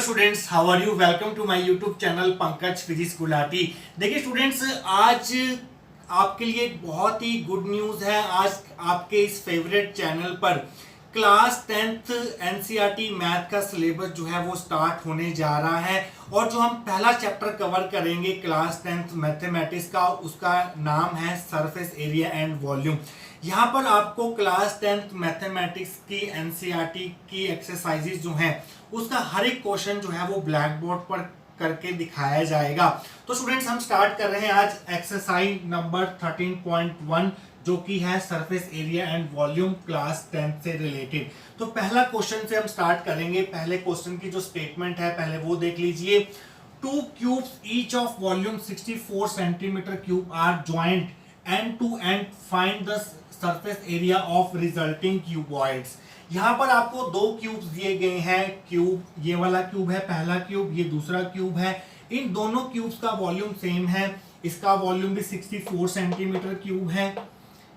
Students, how are you? Welcome to my YouTube channel Pankaj physics Gulati. देखिए students, आज आपके लिए बहुत ही गुड न्यूज़ है। आज आपके इस फेवरेट चैनल पर क्लास 10th एनसीईआरटी मैथ का सिलेबस जो है वो स्टार्ट होने जा रहा है। और जो हम पहला चैप्टर कवर करेंगे क्लास 10th मैथमेटिक्स का, उसका नाम है सरफेस एरिया एंड वॉल्यूम। यहाँ पर आपको क्लास 10th मैथमेटिक्स की एनसीईआरटी की एक्सरसाइजेज जो हैं उसका हर एक क्वेश्चन जो है वो ब्लैक बोर्ड पर करके दिखाया जाएगा। तो स्टूडेंट्स, हम स्टार्ट कर रहे हैं आज एक्सरसाइज नंबर 13.1 जो कि है surface area and volume class 10th से रिलेटेड। तो पहला क्वेश्चन से हम स्टार्ट करेंगे। पहले क्वेश्चन की जो स्टेटमेंट है पहले वो देख लीजिए। Two cubes each of volume 64 centimetre cube are joint end to end find the surface area of resulting cuboids. यहाँ पर आपको दो क्यूब्स दिए गए हैं। क्यूब, ये वाला क्यूब है पहला क्यूब, ये दूसरा क्यूब है। इन दोनों क्यूब्स का वॉल्यूम सेम है। इसका वॉल्यूम भी 64 सेंटीमीटर क्यूब है,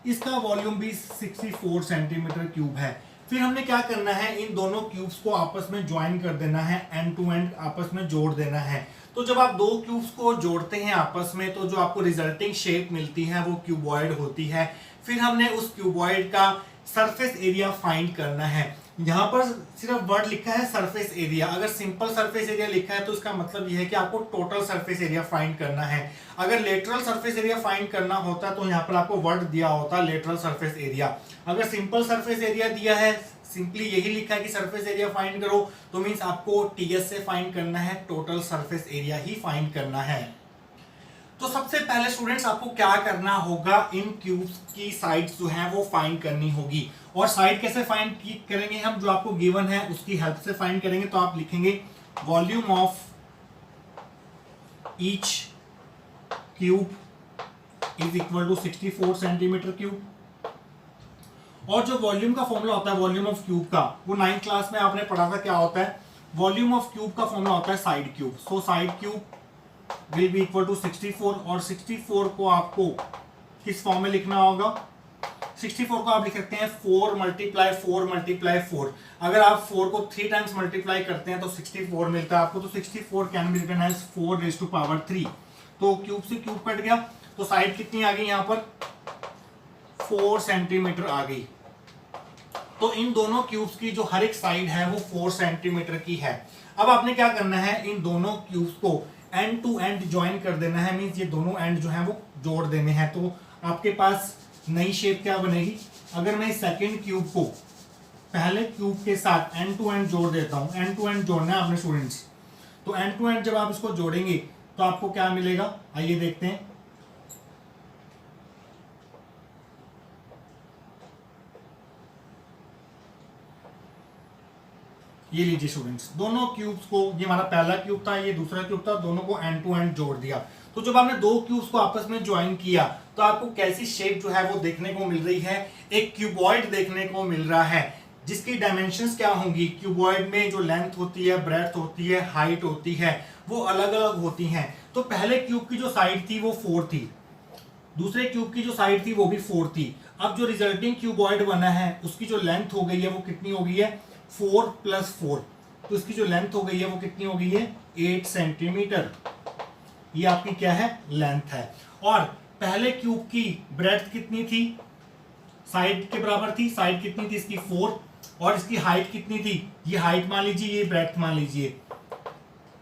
इसका वॉल्यूम भी 64 सेंटीमीटर क्यूब है। फिर हमने क्या करना है, इन दोनों क्यूब्स को आपस में ज्वाइन कर देना है, एंड टू एंड आपस में जोड़ देना है। तो जब आप दो क्यूब्स को जोड़ते हैं आपस में तो जो आपको रिजल्टिंग शेप मिलती है वो क्यूबॉइड होती है। फिर हमने उस क्यूबॉइड का सरफेस एरिया फाइंड करना है। यहाँ पर सिर्फ वर्ड लिखा है सरफेस एरिया। अगर सिंपल सरफेस एरिया लिखा है तो इसका मतलब यह है कि आपको टोटल सरफेस एरिया फाइंड करना है। अगर लेटरल सरफेस एरिया फाइंड करना होता तो यहाँ पर आपको वर्ड दिया होता लेटरल सरफेस एरिया। अगर सिंपल सरफेस एरिया दिया है, सिंपली यही लिखा है कि सरफेस एरिया फाइंड करो, तो मीन्स आपको टीएस से फाइंड करना है, टोटल सरफेस एरिया ही फाइंड करना है। तो सबसे पहले स्टूडेंट्स आपको क्या करना होगा, इन क्यूब्स की साइड्स जो है वो फाइंड करनी होगी। और साइड कैसे फाइंड करेंगे हम, जो आपको गिवन है उसकी हेल्प से फाइंड करेंगे। तो आप लिखेंगे volume of each cube is equal to 64 centimetre cube. और जो वॉल्यूम का फॉर्मूला होता है वॉल्यूम ऑफ क्यूब का, वो 9th क्लास में आपने पढ़ा था। क्या होता है, वॉल्यूम ऑफ क्यूब का फॉर्मूला होता है side cube. So side cube will be equal to 64। और 64 को आपको किस फॉर्म में लिखना होगा, 64 को आप लिख सकते हैं 4 मल्टीप्लाई 4 मल्टीप्लाई 4। अगर आप 4 को 3 टाइम्स मल्टीप्लाई करते हैं तो 64 मिलता है आपको। तो 64 can be written as 4 raise to power 3। तो क्यूब से क्यूब कट गया, तो साइड कितनी आ गई, यहाँ पर 4 सेंटीमीटर आ गई। तो इन दोनों क्यूब्स की जो हर एक साइड है वो 4 सेंटीमीटर की है। अब आपने क्या करना है, इन दोनों क्यूब्स को एंड टू एंड ज्वाइन कर देना है। मींस ये दोनों एंड जो है वो जोड़ देने हैं। तो आपके पास नई शेप क्या बनेगी, अगर मैं सेकंड क्यूब को पहले क्यूब के साथ एंड टू एंड जोड़ देता हूं, एंड टू एंड जोड़ना है आपने स्टूडेंट्स। तो एंड टू एंड जब आप इसको जोड़ेंगे तो आपको क्या मिलेगा, आइए देखते हैं। ये लीजिए स्टूडेंट्स, दोनों क्यूब्स को, ये हमारा पहला क्यूब था, ये दूसरा क्यूब था, दोनों को एंड टू एंड जोड़ दिया। तो जब आपने दो क्यूब्स को आपस में ज्वाइन किया तो आपको कैसी शेप जो है वो देखने को मिल रही है, एक क्यूबॉइड देखने को मिल रहा है, जिसकी डायमेंशंस क्या होंगी, क्यूबॉइड में जो लेंथ होती है, ब्रेड्थ होती है, हाइट होती है, वो अलग अलग होती हैं। तो पहले क्यूब की जो साइड थी वो 4 थी, दूसरे क्यूब की जो साइड थी वो भी 4 थी। अब जो रिजल्टिंग क्यूबॉइड बना है उसकी जो लेंथ हो गई है वो कितनी हो गई है, 4 + 4। तो इसकी जो लेंथ हो गई है वो कितनी हो गई है, 8 सेंटीमीटर। ये आपकी क्या है, लेंथ है। और पहले क्यूब की ब्रेड्थ कितनी थी, साइड के बराबर थी, साइड कितनी थी इसकी 4, और इसकी हाइट कितनी थी, ये हाइट मान लीजिए, ये ब्रेड्थ मान लीजिए।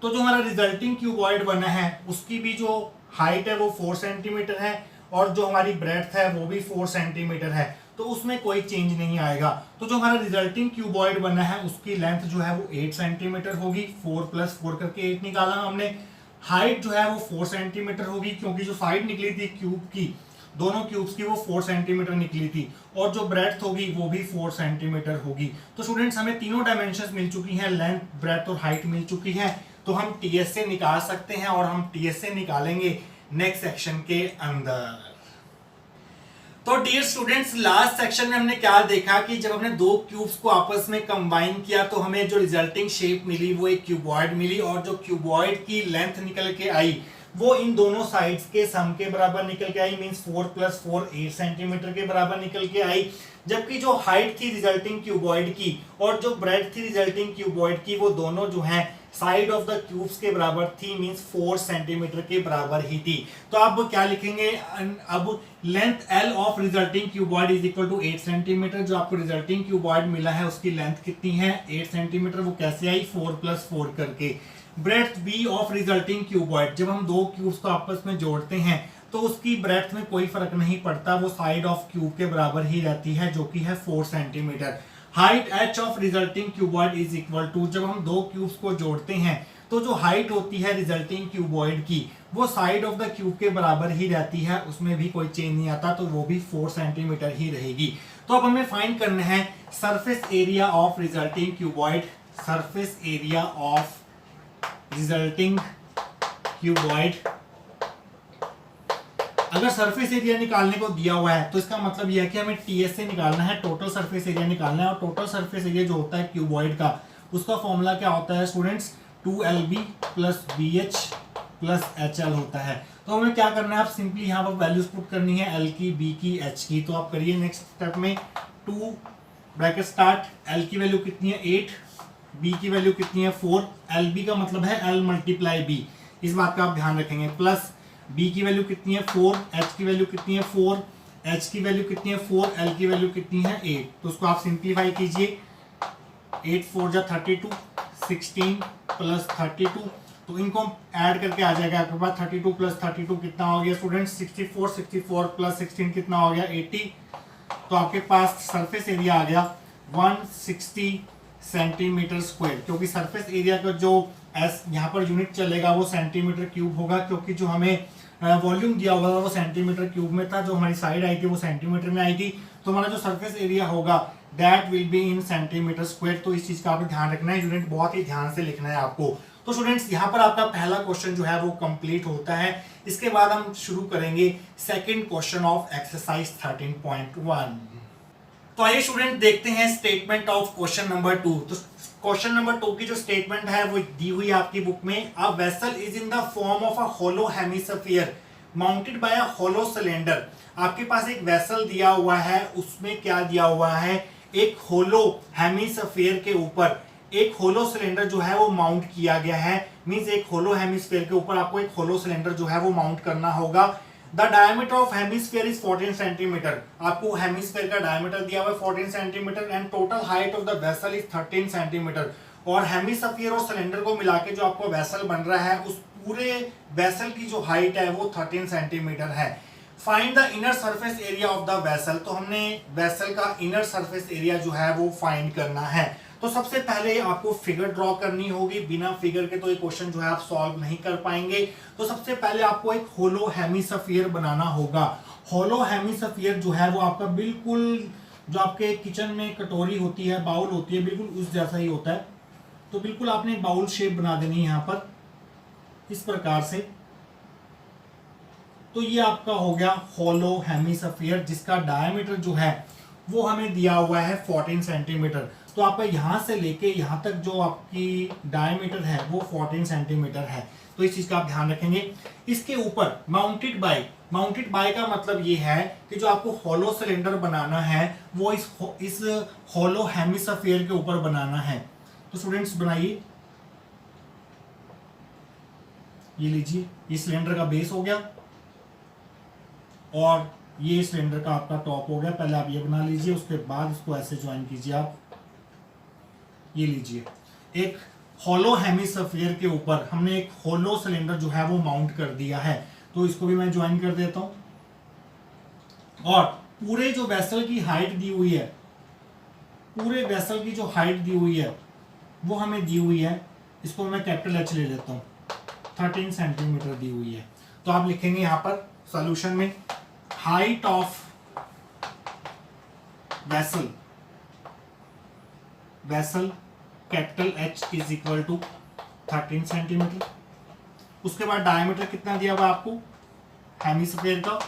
तो जो हमारा रिजल्टिंग क्यूबॉइड बना है उसकी भी जो हाइट है वो 4 सेंटीमीटर है, और जो हमारी ब्रेड्थ है वो भी 4 सेंटीमीटर है। तो उसमें कोई चेंज नहीं आएगा। तो जो हमारा रिजल्टिंग क्यूबॉइड बना है उसकी लेंथ जो है वो 8 सेंटीमीटर होगी। 4 + 4 करके 8 निकाला हमने। हाइट जो है वो 4 सेंटीमीटर होगी, क्योंकि जो साइड निकली थी क्यूब की, दोनों क्यूब्स की वो 4 सेंटीमीटर निकली थी, और जो ब्रेड्थ होगी वो भी 4 सेंटीमीटर होगी। तो स्टूडेंट्स, हमें तीनों डायमेंशंस मिल चुकी हैं, लेंथ, ब्रेड्थ और हाइट मिल चुकी है। तो हम टीएस से निकाल सकते हैं, और हम टीएस से निकालेंगे नेक्स्ट सेक्शन के अंदर। तो डियर स्टूडेंट्स, लास्ट सेक्शन में हमने क्या देखा कि जब हमने दो क्यूब्स को आपस में कंबाइन किया तो हमें जो रिजल्टिंग शेप मिली वो एक क्यूबॉइड मिली, और जो क्यूबॉइड की लेंथ निकल के आई वो इन दोनों साइड्स के सम के बराबर निकल के आई। मींस 4 + 4 8 सेंटीमीटर के बराबर निकल के आई। जबकि जो हाइट थी रिजल्टिंग क्यूबॉइड की और जो ब्रेड्थ थी रिजल्टिंग क्यूबॉइड की, वो दोनों जो है साइड ऑफ द क्यूब्स के बराबर थी, मींस 4 सेंटीमीटर के बराबर ही थी। तो अब क्या लिखेंगे, अब length L of resulting cuboid is equal to 8 centimetre. जो आपको रिजल्टिंग क्यूबॉइड मिला है उसकी लेंथ कितनी है, 8 सेंटीमीटर। वो कैसे आई, 4 + 4 करके। Breadth B of resulting cuboid, जब हम दो क्यूब्स को आपस में जोड़ते हैं तो उसकी ब्रेड्थ में कोई फर्क नहीं पड़ता, वो साइड ऑफ क्यूब के बराबर ही रहती है, जो कि है 4 centimetre. Height H of resulting cuboid is equal to, जब हम दो क्यूब्स को जोड़ते हैं तो जो हाइट होती है रिजल्टिंग क्यूबॉइड की वो साइड ऑफ द क्यूब के बराबर ही रहती है, उसमें भी कोई चेंज नहीं आता, तो वो भी 4 सेंटीमीटर ही रहेगी। तो अब हमें फाइंड करना है surface area of resulting cuboid, surface area of resulting cuboid. अगर सरफेस एरिया निकालने को दिया हुआ है तो इसका मतलब यह है कि हमें टीएस से निकालना है, टोटल सरफेस एरिया निकालना है। और टोटल सरफेस एरिया जो होता है क्यूबॉइड का, उसका फॉर्मूला क्या होता है स्टूडेंट्स, 2LB + BH + HL होता है। तो हमें क्या करना है, आप सिंपली यहाँ पर वैल्यूज पुट करनी है, L की, B की, H की। तो आप करिए नेक्स्ट स्टेप में, 2 ब्रैकेट स्टार्ट, L की वैल्यू कितनी है 8, B की वैल्यू कितनी है 4, LB का मतलब है L × B, इस बात का आप ध्यान रखेंगे, प्लस B की वैल्यू कितनी है 4, H की वैल्यू कितनी है 4, H की वैल्यू कितनी है 4, L की वैल्यू कितनी है 8। तो उसको आप सिंप्लीफाई कीजिए, 8 × 4 = 32, 16 + 32, तो इनको ऐड करके आ जाएगा आपके पास 32 + 32 कितना हो गया स्टूडेंट्स, 64, 64 + 16 कितना हो गया 80। तो आपके पास सरफेस एरिया आ गया 160 सेंटीमीटर स्क्वायर, क्योंकि सरफेस एरिया का जो एस यहाँ पर यूनिट चलेगा वो सेंटीमीटर क्यूब होगा, क्योंकि जो हमें वॉल्यूम दिया हुआ था वो सेंटीमीटर क्यूब में था, जो हमारी साइड आई थी वो सेंटीमीटर में आई थी। तो हमारा जो सरफेस एरिया होगा that will be in centimetre square. तो इस चीज का आपको ध्यान रखना है, यूनिट बहुत ही ध्यान से लिखना है आपको। तो स्टूडेंट्स यहाँ पर आपका पहला क्वेश्चन जो है वो कंप्लीट होता है। इसके बाद हम शुरू करेंगे सेकंड क्वेश्चन ऑफ एक्सरसाइज 13.1। तो आइए स्टूडेंट देखते हैं स्टेटमेंट ऑफ क्वेश्चन नंबर 2। तो क्वेश्चन नंबर 2 की जो स्टेटमेंट है वो दी हुई है आपकी बुक में। A vessel is in the form of a hollow hemisphere mounted by a hollow cylinder. आपके पास एक वेसल दिया हुआ है, उसमें क्या दिया हुआ है, एक होलो हेमिस्फीयर के ऊपर एक होलो सिलेंडर जो है वो माउंट किया गया है। मींस एक होलो हेमिस्फीयर के ऊपर आपको एक होलो सिलेंडर जो है वो माउंट करना होगा। The diameter of hemisphere is 14 centimetre. आपको हेमिस्फीयर का डायमीटर दिया हुआ है 14 centimetre and total height of the vessel is 13 centimetre. और हेमिस्फीयर और सिलेंडर को मिला के जो आपको वेसल बन रहा है उस पूरे वेसल की जो हाइट है वो 13 सेंटीमीटर है। Find the inner surface area of the vessel. तो हमने वेसल का इनर सरफेस एरिया जो है वो फाइंड करना है। तो सबसे पहले आपको फिगर ड्रॉ करनी होगी, बिना फिगर के तो ये क्वेश्चन जो है आप सॉल्व नहीं कर पाएंगे। तो सबसे पहले आपको एक होलो हेमिस्फीयर बनाना होगा। होलो हेमिस्फीयर जो है वो आपका बिल्कुल जो आपके किचन में कटोरी होती है, बाउल होती है, बिल्कुल उस जैसा ही होता है। तो बिल्कुल आपने बाउल शेप बना देनी है यहाँ पर इस प्रकार से। तो ये आपका हो गया होलो हेमिस्फीयर, जिसका डायमीटर जो है वो हमें दिया हुआ है 14 सेंटीमीटर। तो आपका यहां से लेके यहां तक जो आपकी डायमीटर है वो 14 सेंटीमीटर है। तो इस चीज का आप ध्यान रखेंगे। इसके ऊपर माउंटेड बाय का मतलब ये है कि जो आपको होलो सिलेंडर बनाना है वो इस होलो हेमिस्फीयर के ऊपर बनाना है। तो स्टूडेंट्स बनाइए, ये लीजिए, ये सिलेंडर का बेस हो गया और ये सिलेंडर का आपका टॉप हो गया। पहले आप ये बना लीजिए, उसके बाद इसको ऐसे ज्वाइन कीजिए आप। ये लीजिए, एक होलो हेमिस्फीयर के ऊपर हमने एक होलो सिलेंडर जो है वो माउंट कर दिया है। तो इसको भी मैं ज्वाइन कर देता हूं। और पूरे जो वेसल की हाइट दी हुई है, पूरे वेसल की जो हाइट दी हुई है वो हमें दी हुई है, इसको मैं कैपिटल H ले लेता हूं, 13 सेंटीमीटर दी हुई है। तो आप लिखेंगे यहां पर सॉल्यूशन में, height of vessel capital H is equal to 13 centimetre. उसके बाद डायमीटर कितना दिया हुआ आपको हेमिस्फीयर का,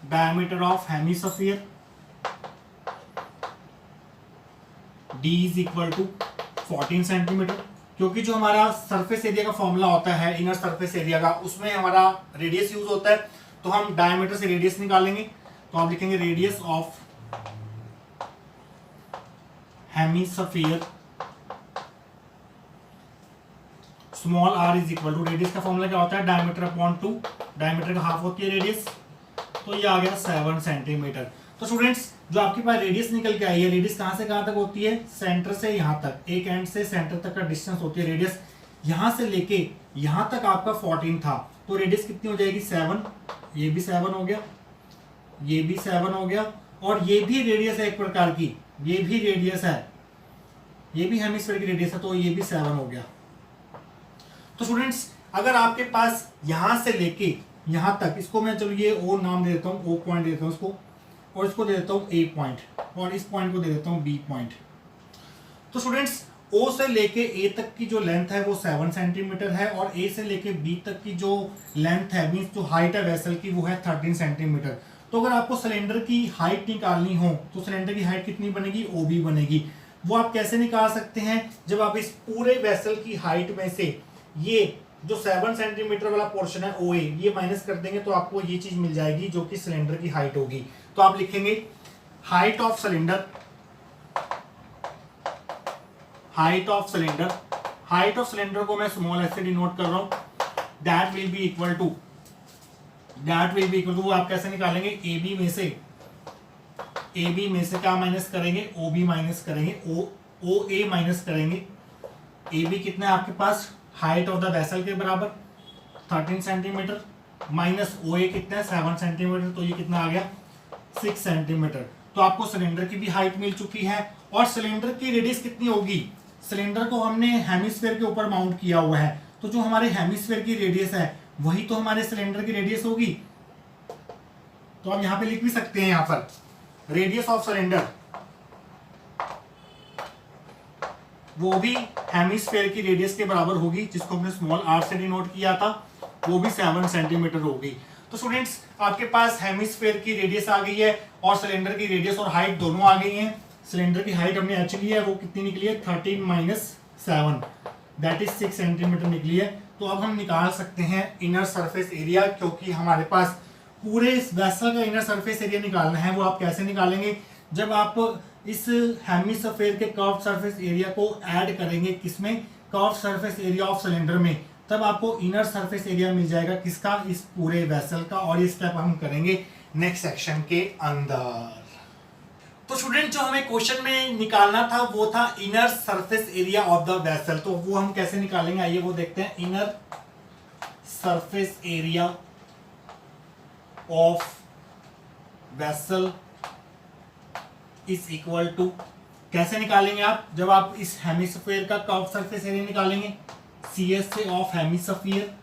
diameter of hemisphere D is equal to 14 centimetre. क्योंकि जो हमारा सरफेस एरिया का फॉर्मूला होता है इनर सरफेस एरिया का, उसमें हमारा रेडियस यूज होता है। तो हम डायमीटर से रेडियस निकालेंगे। तो आप लिखेंगे radius of hemisphere small r is equal to, radius का फॉर्मूला क्या होता है, डायमीटर अपॉन 2, डायमीटर का हाफ होती है रेडियस, तो ये आ गया 7 सेंटीमीटर। तो स्टूडेंट्स जो आपके पास रेडियस निकल के आई है, रेडियस कहाँ से कहाँ तक होती है, सेंटर से यहाँ तक, एक एंड से सेंटर तक का डिस्टेंस होती है रेडियस, यहाँ से लेके यहाँ तक आपका 14 था, तो रेडियस कितनी हो जाएगी 7, ये भी 7 हो गया, ये भी 7 हो गया, और ये भी रेडियस है एक प्रकार की, ये भी रेडियस है, ये भी हेमिस्फीयर की रेडियस है, तो ये भी 7 हो गया। तो स्टूडेंट्स अगर आपके पास यहां से लेके यहां तक, इसको मैं चलो ये ओ नाम दे देता हूँ, ओ पॉइंट दे देता हूँ इसको, और इसको दे देता हूँ ए पॉइंट, और इस पॉइंट को दे देता हूँ बी पॉइंट। तो स्टूडेंट्स ओ से लेके ए तक की जो लेंथ है वो 7 सेंटीमीटर है, और ए से लेके बी तक की जो लेंथ है, मीन्स जो हाइट है वेसल की, वो है 13 सेंटीमीटर। तो अगर आपको सिलेंडर की हाइट निकालनी हो तो सिलेंडर की हाइट कितनी बनेगी, ओ बी बनेगी। वो आप कैसे निकाल सकते हैं, जब आप इस पूरे वेसल की हाइट में से ये जो 7 सेंटीमीटर वाला पोर्शन है ओ ए, ये माइनस कर देंगे तो आपको ये चीज मिल जाएगी जो कि सिलेंडर की हाइट होगी। तो आप लिखेंगे height of cylinder, height of cylinder, height of cylinder को मैं स्मॉल एस से डिनोट कर रहा हूं, that will be equal to, वो आप कैसे निकालेंगे, ए बी में से क्या माइनस करेंगे, ओ बी माइनस करेंगे, ओ ए माइनस करेंगे। ए बी कितना है आपके पास, हाइट ऑफ द वेसल के बराबर 13 सेंटीमीटर, माइनस ओ ए कितना है 7 सेंटीमीटर, तो ये कितना आ गया 6 सेंटीमीटर। तो आपको सिलेंडर की भी हाइट मिल चुकी है, और सिलेंडर की रेडियस कितनी होगी, सिलेंडर को हमने हेमिस्फीयर के ऊपर माउंट किया हुआ है, तो जो हमारे हेमिस्फीयर की रेडियस है वही तो हमारे सिलेंडर की रेडियस होगी। तो आप यहां पे लिख भी सकते हैं, यहां पर रेडियस ऑफ सिलेंडर वो भी हेमिस्फीयर की रेडियस के बराबर होगी, जिसको हमने स्मॉल आर से डिनोट किया था, वो भी 7 सेंटीमीटर होगी। तो स्टूडेंट्स आपके पास हेमिस्फीयर की रेडियस आ गई है और सिलेंडर की रेडियस और हाइट दोनों आ गई हैं। सिलेंडर की हाइट हमने एच ली है, वो कितनी निकली है 13 माइनस 7, दैट इज 6 सेंटीमीटर निकली है। तो अब हम निकाल सकते हैं इनर सरफेस एरिया, क्योंकि हमारे पास पूरे इस वेसल का इनर सरफेस एरिया निकालना है। वो आप कैसे निकालेंगे, जब आप इस हेमिस्फीयर के कर्व सरफेस एरिया को ऐड करेंगे किसमें, curve surface area of cylinder में, तब आपको इनर सरफेस एरिया मिल जाएगा किसका, इस पूरे वेसल का। और ये स्टेप हम करेंगे नेक्स्ट सेक्शन के अंदर। तो स्टूडेंट जो हमें क्वेश्चन में निकालना था वो था inner surface area of the vessel. तो वो हम कैसे निकालेंगे, आइए वो देखते हैं। Inner surface area of vessel is equal to, कैसे निकालेंगे आप, जब आप इस हेमिस्फीयर का कर्व सरफेस एरिया निकालेंगे, CS से ऑफ हेमिस्फीयर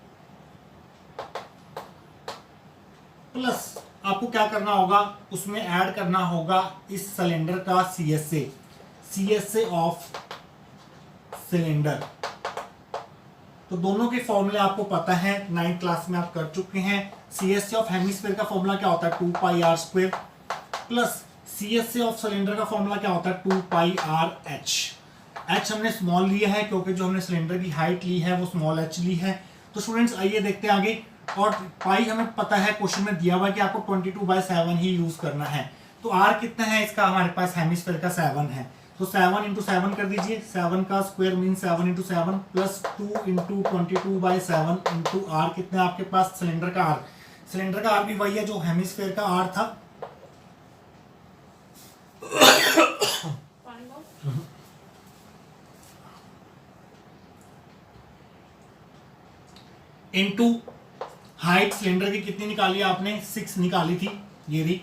प्लस आपको क्या करना होगा, उसमें ऐड करना होगा इस सिलेंडर का CS से ऑफ सिलेंडर। तो दोनों के फॉर्मूले आपको पता है, 9th क्लास में आप कर चुके हैं। CS से ऑफ हेमिस्फीयर का फॉर्मूला क्या होता है 2πr² प्लस CS से ऑफ सिलेंडर का फॉर्मूला क्या होता है 2πrh। h हमने स्मॉल लिया है क्योंकि जो हमने सिलेंडर की हाइट ली है वो स्मॉल h ली है। तो स्टूडेंट्स आइए देखते हैं आगे। और पाई हमें पता है, क्वेश्चन में दिया हुआ है कि आपको 22/7 ही यूज करना है। तो r कितना है इसका, हमारे पास हेमिस्फीयर का 7 है, तो 7 × 7 कर दीजिए। 7 का square mean 7 × 7 plus 2 × 22/7 into r कितना है आपके पास सिलेंडर का r। सिलेंडर का r भी वही है जो हेमिस्फीयर का r था। इनटू हाइट सिलेंडर की कितनी निकाली आपने 6 निकाली थी, ये रही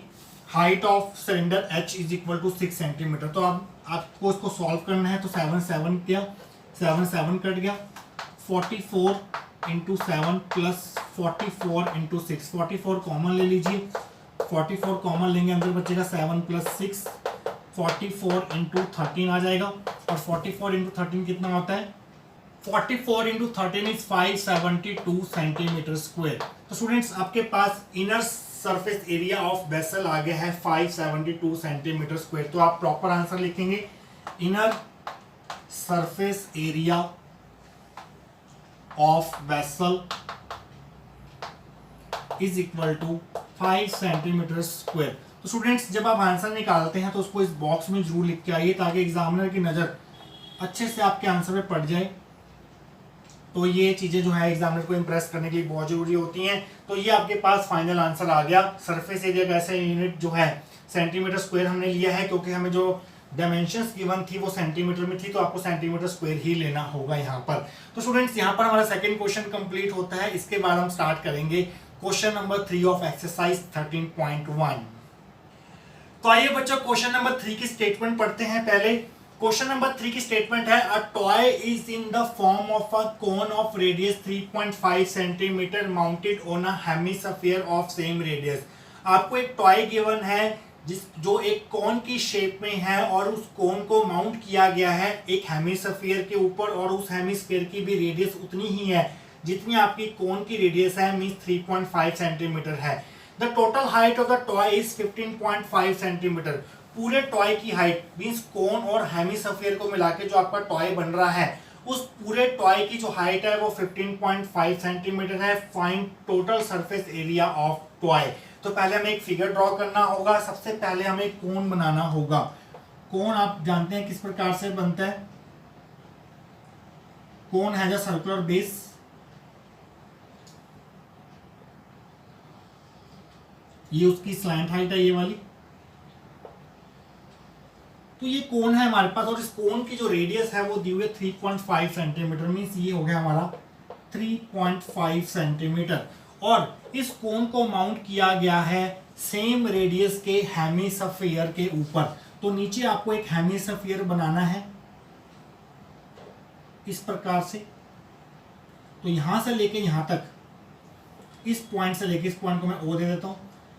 height of cylinder h is equal to 6 centimetre. तो अब आपको इसको सॉल्व करना है, तो 7 किया, 7 कट गया, 44 × 7 प्लस 44 × 6, 44 कॉमन ले लीजिए, 44 कॉमन लेंगे, अंदर बचेगा 7 + 6, 44 × 13 आ जाएगा। और 44 × 13 कितना होता है, 44 × 13 इज 572 सेंटीमीटर स्क्वायर। तो स्टूडेंट्स आपके पास inner surface area of vessel आ गया है 572 सेंटीमीटर स्क्वायर। तो आप प्रॉपर आंसर लिखेंगे, inner surface area of vessel is equal to 5 centimetre square. तो स्टूडेंट्स जब आप आंसर निकालते हैं तो उसको इस बॉक्स में जरूर लिख के आइए, ताकि एग्जामिनर की नजर अच्छे से आपके आंसर पे पड़ जाए। तो ये चीजें जो है एग्जामिनर को इंप्रेस करने के लिए बहुत जरूरी होती हैं। तो ये आपके पास फाइनल आंसर आ गया। सरफेस एरिया का ऐसे यूनिट जो है सेंटीमीटर स्क्वायर हमने लिया है, क्योंकि हमें जो डायमेंशंस गिवन थी वो सेंटीमीटर में थी, तो आपको सेंटीमीटर स्क्वायर ही लेना होगा यहाँ पर। तो स्टूडेंट्स यहाँ पर हमारा सेकंड क्वेश्चन कंप्लीट होता है। इसके बाद हम स्टार्ट करेंगे क्वेश्चन नंबर 3 ऑफ एक्सरसाइज 13.1। तो आइए बच्चों क्वेश्चन नंबर 3 की स्टेटमेंट पढ़ते हैं। पहले क्वेश्चन नंबर 3 की स्टेटमेंट है, a toy is in the form of a cone of radius 3.5 centimetre mounted on a hemisphere of same radius. आपको एक टॉय गिवन है जो एक कोन की शेप में है और उस कोन को माउंट किया गया है एक हेमिस्फीयर के ऊपर, और उस हेमिस्फीयर की भी रेडियस उतनी ही है जितनी आपकी कोन की रेडियस है, मींस 3.5 सेंटीमीटर है। The total height of the toy is 15.5 centimetre. पूरे टॉय की हाइट मींस कोन और हेमिस्फीयर को मिला के जो आपका टॉय बन रहा है, उस पूरे टॉय की जो हाइट है वो 15.5 सेंटीमीटर है। Find total surface area of toy. तो पहले हमें एक फिगर ड्रॉ करना होगा। सबसे पहले हमें कोन बनाना होगा। कोन आप जानते हैं किस प्रकार से बनता है। कोन हैज अ सर्कुलर बेस, ये उसकी स्लैंट हाइट है ये वाली। तो ये कोन है हमारे पास, और इस कोन की जो रेडियस है वो दी हुई है 3.5 सेंटीमीटर, मीन्स ये हो गया हमारा 3.5 सेंटीमीटर। और इस कोन को माउंट किया गया है सेम रेडियस के हेमिस्फीयर के ऊपर। तो नीचे आपको एक हेमिस्फीयर बनाना है इस प्रकार से। तो यहां से लेके यहां तक, इस पॉइंट से लेके इस पॉइंट को मैं ओ दे देता हूं,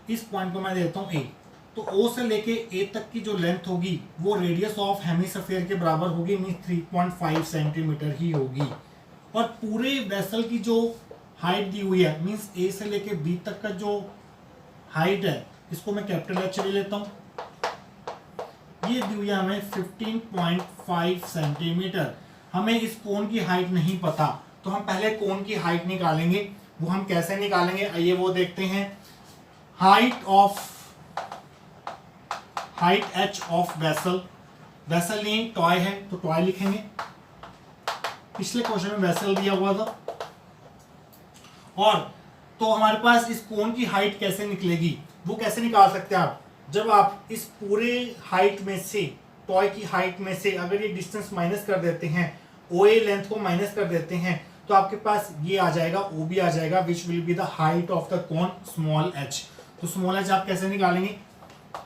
इस पॉइंट को मैं दे देता हूं ए। तो ओ से लेके ए तक की जो लेंथ होगी वो रेडियस ऑफ हेमिस्फीयर के बराबर होगी, मीन 3.5 सेंटीमीटर ही होगी। और पूरे वेसल की जो हाइट दी हुई है, मींस ए से लेके बी तक का जो हाइट है, इसको मैं कैपिटल एच ले लेता हूं। ये दी हुई है हमें 15.5 सेंटीमीटर। हमें इस कोन की हाइट नहीं पता, तो हम पहले कोन की हाइट निकालेंगे। वो हम कैसे निकालेंगे आइए वो देखते हैं। Height H of vessel, vessel नहीं टॉय है तो टॉय लिखेंगे। पिछले क्वेश्चन में वेसल दिया हुआ था। और तो हमारे पास इस कोन की हाइट कैसे निकलेगी, वो कैसे निकाल सकते हैं आप। जब आप इस पूरे हाइट में से, टॉय की हाइट में से अगर ये डिस्टेंस माइनस कर देते हैं, OA लेंथ को माइनस कर देते हैं, तो आपके पास ये आ जाएगा, OB आ जाएगा, which will be the height of the cone small h। तो स्मॉल h आप कैसे निकालेंगे,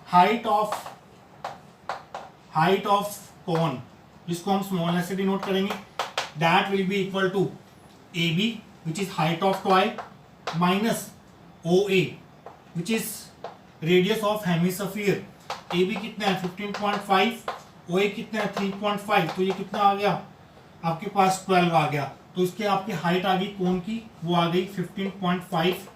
हाइट ऑफ कोन, जिसको हम स्मॉल h से डिनोट करेंगे, that will be equal to AB which is height of toy minus OA which is radius of hemisphere। AB कितना है 15.5, OA कितना है 3.5, तो ये कितना आ गया आपके पास 12 आ गया। तो इसके आपकी हाइट आ गई कोन की, वो आ गई 15.5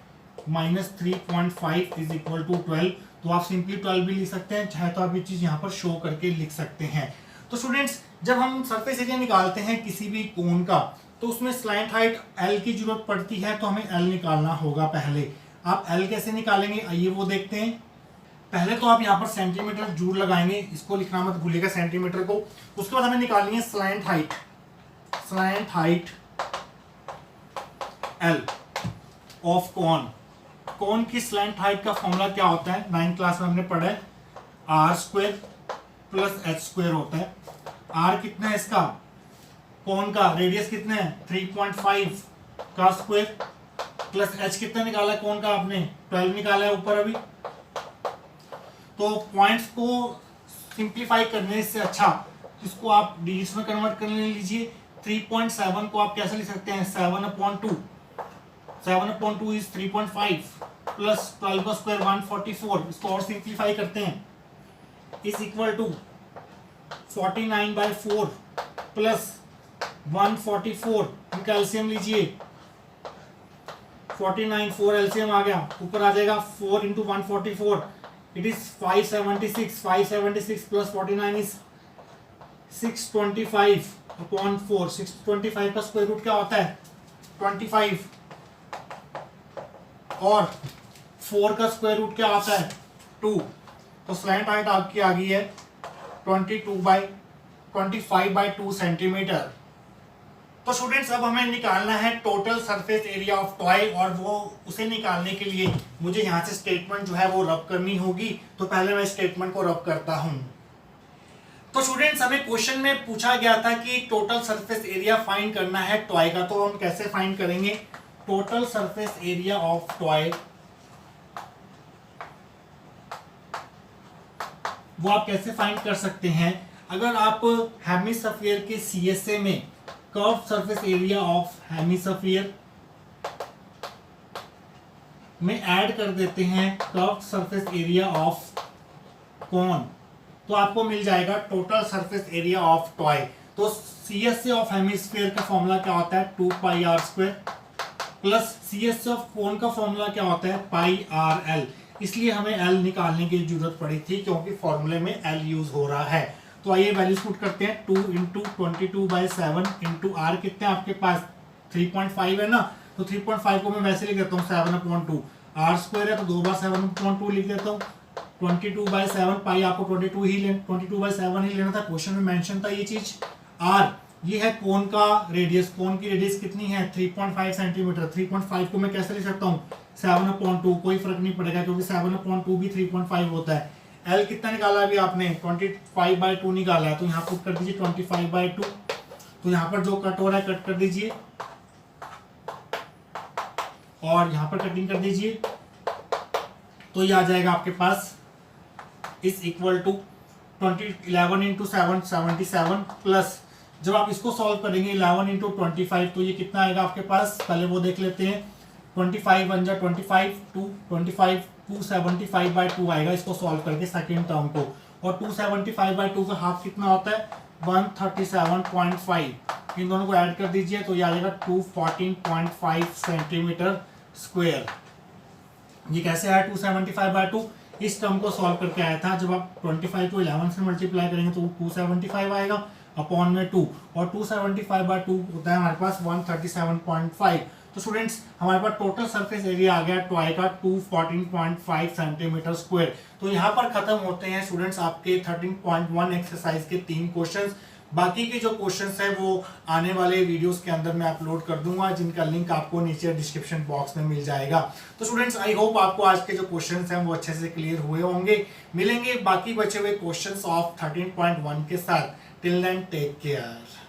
माइनस 3.5 इज इक्वल टू 12। तो आप सिंपली 12 भी लिख सकते हैं, चाहे तो आप ये चीज यहाँ पर शो करके लिख सकते हैं। तो स्टूडेंट्स जब हम सरफेस एरिया निकालते हैं किसी भी कोन का, तो उसमें स्लैंट हाइट L की जरूरत पड़ती है, तो हमें L निकालना होगा। पहले आप L कैसे निकालेंगे आइए वो देखते हैं। पहले तो आप यहाँ पर सेंटीमीटर जरूर लगाएंगे, इसको लिखना मत भूलिएगा सेंटीमीटर को। उसके बाद हमें निकालनी है slant height L of cone. Cone की स्लैंट हाइट का फॉर्मूला क्या होता है, 9th क्लास में हमने पढ़ा है, r² प्लस h² होता है। r कितना है इसका, कोन का रेडियस कितना है 3.5 का स्क्वायर, प्लस h कितना निकाला है कोन का आपने 12 निकाला है ऊपर अभी। तो पॉइंट्स को सिंप्लीफाई करने से अच्छा इसको आप डिजिट्स में कन्वर्ट कर लीजिए। 3.7 को आप कैसे लिख सकते हैं, 7/2 इज 3.5 प्लस 12 का स्क्वायर 144। इसको और सिंप्लीफाई करते हैं, इज इक्वल टू 49/4 प्लस 144। इनका एलसीएम लीजिए, 49 4 एलसीएम आ गया, ऊपर आ जाएगा 4 into 144 it is 576 plus 49 is 625/4। 625 का स्क्वायर रूट क्या होता है 25, और 4 का स्क्वायर रूट क्या आता है 2। तो स्लैंट हाइट आपकी आ गई है 25/2 सेंटीमीटर। तो स्टूडेंट्स अब हमें निकालना है total surface area of toy, और वो उसे निकालने के लिए मुझे यहाँ से स्टेटमेंट जो है वो रब करनी होगी। तो पहले मैं स्टेटमेंट को रब करता हूँ। तो स्टूडेंट्स हमें क्वेश्चन में पूछा गया था कि टोटल सरफेस एरिया फाइंड करना है टॉय का। तो हम कैसे फाइंड करेंगे total surface area of toy, वो आप कैसे फाइंड कर सकते हैं। अगर आप हेमिस्फीयर के सीएसए में curve surface area of hemisphere में ऐड कर देते हैं curve surface area of cone, तो आपको मिल जाएगा total surface area of toy. तो सीएसए ऑफ हेमिस्फीयर का फॉर्मूला क्या होता है 2πr² plus CSA of cone का फॉर्मूला क्या होता है πrl। इसलिए हमें l निकालने की जरूरत पड़ी थी क्योंकि फॉर्मूले में l यूज हो रहा है। तो आइए वैल्यूज पुट करते हैं। 2 × 22/7 × r कितने आपके पास 3.5 है ना, तो 3.5 को मैं वैसे लिख देता हूँ 7/2। r² है तो 2/7/2 लिख देता हूँ। 22/7 पाई आपको 22/7 ही लेना था, क्वेश्चन में मेंशन था ये चीज। r ये है कोन का रेडियस, कोन की रेडियस कितनी है 3.5 सेंटीमीटर। 3.5 को मैं कैसे लिख सकता हूँ 7/2, कोई फर्क नहीं पड़ेगा क्योंकि 7/2 भी 3.5 होता है। l कितना निकाला अभी आपने 25/2 निकाला है, तो यहाँ पुट कर दीजिए 25/2। तो यहाँ पर जो कट हो रहा है कट कर दीजिए और यहाँ पर कटिंग कर दीजिए, तो ये आ जाएगा आपके पास इज इक्वल टू 11 × 7 77 प्लस जब आप इसको सॉल्व करेंगे 11 × 25 तो ये कितना आएगा आपके पास, पहले वो देख लेते हैं। 25 1 जा 25 25 275/2 आएगा इसको सॉल्व करके सेकंड टर्म को, और 275/2 का हाफ कितना होता है 137.5। इन दोनों को ऐड कर दीजिए तो ये आ जाएगा 214.5 सेंटीमीटर स्क्वायर। ये कैसे आया 275/2, इस टर्म को सॉल्व करके आया था। जब आप 25 को 11 से मल्टीप्लाई करेंगे तो 275 आएगा अपॉन में 2, और 275/2 होता है हमारे पास 137.5। तो स्टूडेंट्स हमारे पास टोटल सरफेस एरिया आ गया टॉय का 214.5 सेंटीमीटर स्क्वायर। तो यहाँ पर खत्म होते हैं स्टूडेंट्स आपके 13.1 एक्सरसाइज के 3 क्वेश्चंस। बाकी के जो क्वेश्चंस हैं वो आने वाले वीडियोस के अंदर मैं अपलोड कर दूंगा, जिनका लिंक आपको नीचे डिस्क्रिप्शन बॉक्स में मिल जाएगा। तो स्टूडेंट्स आई होप आपको आज के जो क्वेश्चंस हैं वो अच्छे से क्लियर हुए होंगे। मिलेंगे बाकी बचे हुए क्वेश्चंस ऑफ 13.1 के साथ। Till then take care.